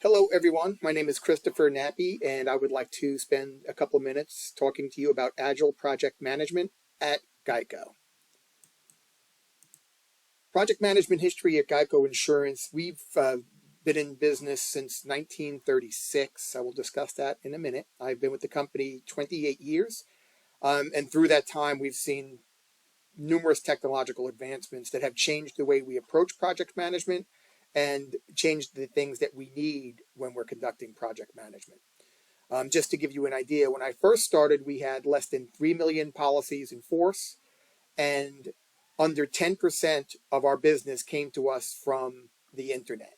Hello, everyone. My name is Christopher Nappy, and I would like to spend a couple minutes talking to you about Agile Project Management at Geico. Project management history at Geico Insurance. We've been in business since 1936. I will discuss that in a minute. I've been with the company 28 years, and through that time, we've seen numerous technological advancements that have changed the way we approach project management and changed the things that we need when we're conducting project management. Just to give you an idea, when I first started, we had less than 3 million policies in force, and under 10% of our business came to us from the internet.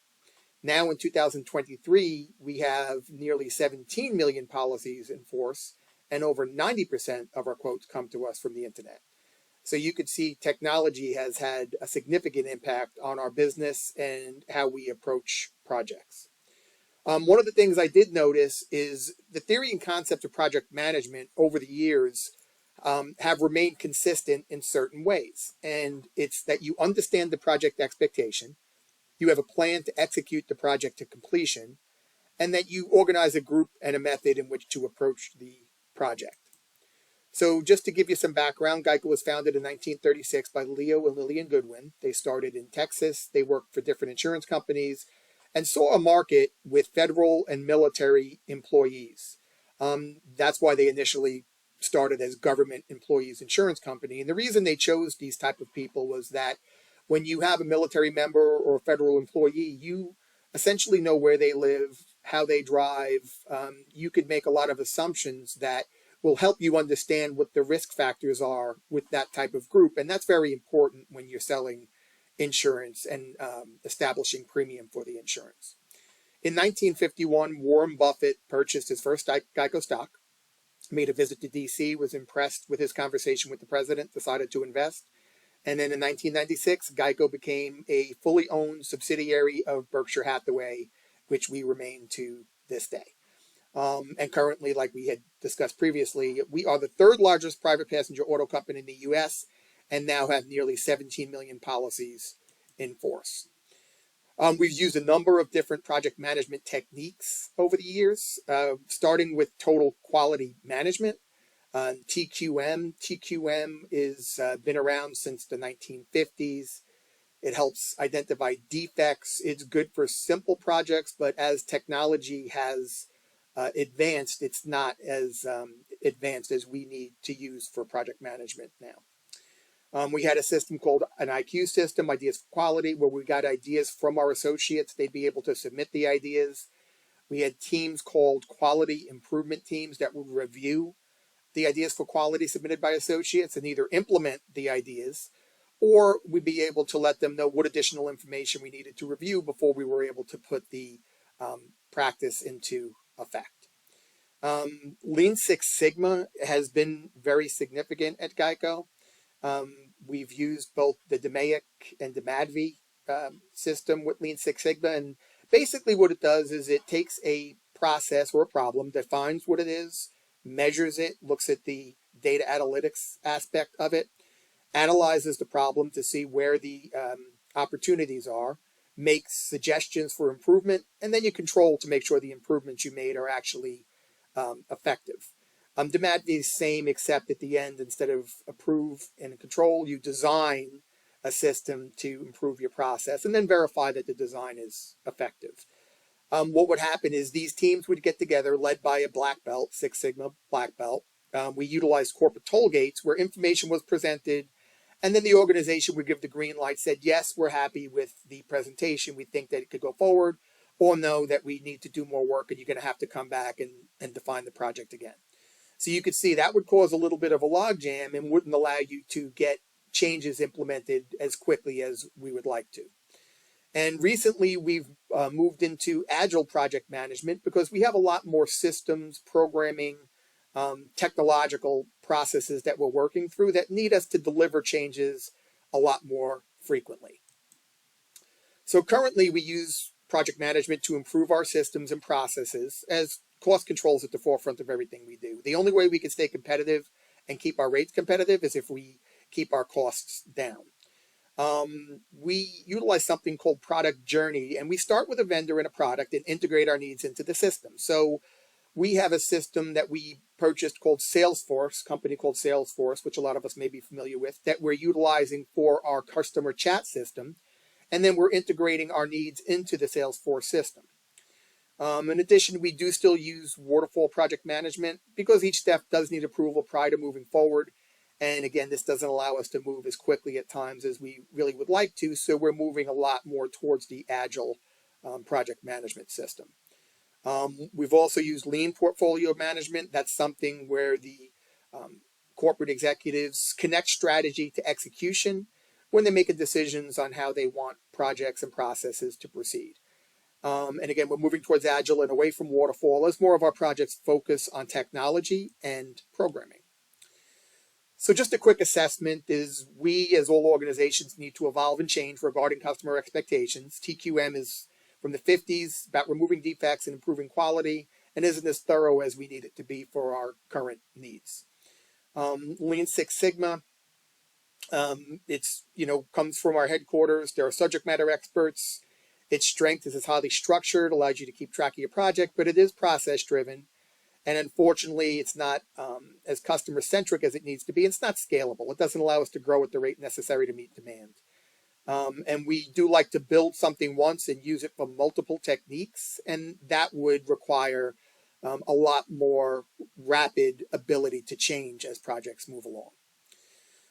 Now in 2023, we have nearly 17 million policies in force, and over 90% of our quotes come to us from the internet. So you could see technology has had a significant impact on our business and how we approach projects. One of the things I did notice is the theory and concept of project management over the years have remained consistent in certain ways. And it's that you understand the project expectation, you have a plan to execute the project to completion, and that you organize a group and a method in which to approach the project. So just to give you some background, Geico was founded in 1936 by Leo and Lillian Goodwin. They started in Texas. They worked for different insurance companies and saw a market with federal and military employees. That's why they initially started as Government Employees Insurance Company. And the reason they chose these type of people was that when you have a military member or a federal employee, you essentially know where they live, how they drive. You could make a lot of assumptions that will help you understand what the risk factors are with that type of group. And that's very important when you're selling insurance and establishing premium for the insurance. In 1951, Warren Buffett purchased his first Geico stock, made a visit to DC, was impressed with his conversation with the president, decided to invest. And then in 1996, Geico became a fully owned subsidiary of Berkshire Hathaway, which we remain to this day. And currently, like we had discussed previously, we are the third largest private passenger auto company in the U.S. and now have nearly 17 million policies in force. We've used a number of different project management techniques over the years, starting with total quality management, TQM. TQM is been around since the 1950s. It helps identify defects. It's good for simple projects, but as technology has advanced, it's not as advanced as we need to use for project management now. We had a system called an IQ system, Ideas for Quality, where we got ideas from our associates. They'd be able to submit the ideas. We had teams called quality improvement teams that would review the ideas for quality submitted by associates and either implement the ideas, or we'd be able to let them know what additional information we needed to review before we were able to put the practice into effect. Lean Six Sigma has been very significant at Geico. We've used both the DMAIC and DMADV system with Lean Six Sigma, and basically what it does is it takes a process or a problem, defines what it is, measures it, looks at the data analytics aspect of it, analyzes the problem to see where the opportunities are, makes suggestions for improvement, and then you control to make sure the improvements you made are actually effective. DMADV is the same, except at the end, instead of approve and control, you design a system to improve your process and then verify that the design is effective. What would happen is these teams would get together, led by a black belt, Six Sigma black belt. We utilized corporate toll gates where information was presented, and then the organization would give the green light, said, yes, we're happy with the presentation, we think that it could go forward, or no, that we need to do more work and you're going to have to come back and define the project again. So you could see that would cause a little bit of a logjam and wouldn't allow you to get changes implemented as quickly as we would like to. And recently we've moved into Agile Project Management because we have a lot more systems, programming, technological processes that we're working through that need us to deliver changes a lot more frequently. So currently we use project management to improve our systems and processes as cost control is at the forefront of everything we do. The only way we can stay competitive and keep our rates competitive is if we keep our costs down. We utilize something called product journey, and we start with a vendor and a product and integrate our needs into the system. So we have a system that we purchased called Salesforce, company called Salesforce, which a lot of us may be familiar with, that we're utilizing for our customer chat system. And then we're integrating our needs into the Salesforce system. In addition, we do still use waterfall project management because each step does need approval prior to moving forward. And again, this doesn't allow us to move as quickly at times as we really would like to. So we're moving a lot more towards the Agile project management system. We've also used lean portfolio management. That's something where the corporate executives connect strategy to execution when they're making decisions on how they want projects and processes to proceed. And again, we're moving towards Agile and away from waterfall as more of our projects focus on technology and programming. So just a quick assessment is we, as all organizations, need to evolve and change regarding customer expectations. TQM is from the 50s, about removing defects and improving quality, and isn't as thorough as we need it to be for our current needs. Lean Six Sigma, it's, comes from our headquarters. There are subject matter experts. Its strength is it's highly structured, allows you to keep track of your project, but it is process driven. And unfortunately, it's not as customer centric as it needs to be. It's not scalable. It doesn't allow us to grow at the rate necessary to meet demand. And we do like to build something once and use it for multiple techniques. And that would require a lot more rapid ability to change as projects move along.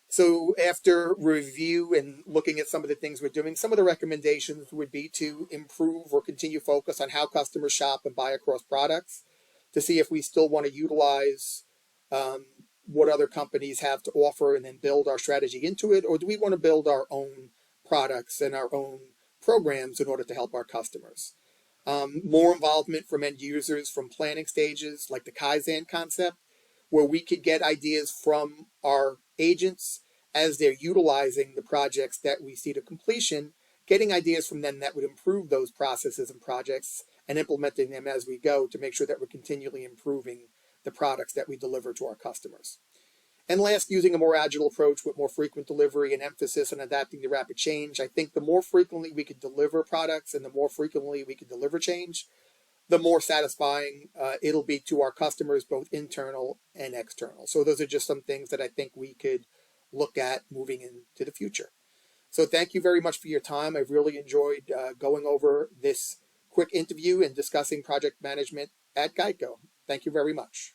So after review and looking at some of the things we're doing, some of the recommendations would be to improve or continue focus on how customers shop and buy across products, to see if we still want to utilize what other companies have to offer and then build our strategy into it, or do we want to build our own products and our own programs in order to help our customers? More involvement from end users from planning stages, like the Kaizen concept, where we could get ideas from our agents as they're utilizing the projects that we see to completion, getting ideas from them that would improve those processes and projects and implementing them as we go to make sure that we're continually improving the products that we deliver to our customers. And last, using a more agile approach with more frequent delivery and emphasis on adapting to rapid change. I think the more frequently we could deliver products and the more frequently we could deliver change, the more satisfying it'll be to our customers, both internal and external. So those are just some things that I think we could look at moving into the future. So thank you very much for your time. I've really enjoyed going over this quick interview and discussing project management at Geico. Thank you very much.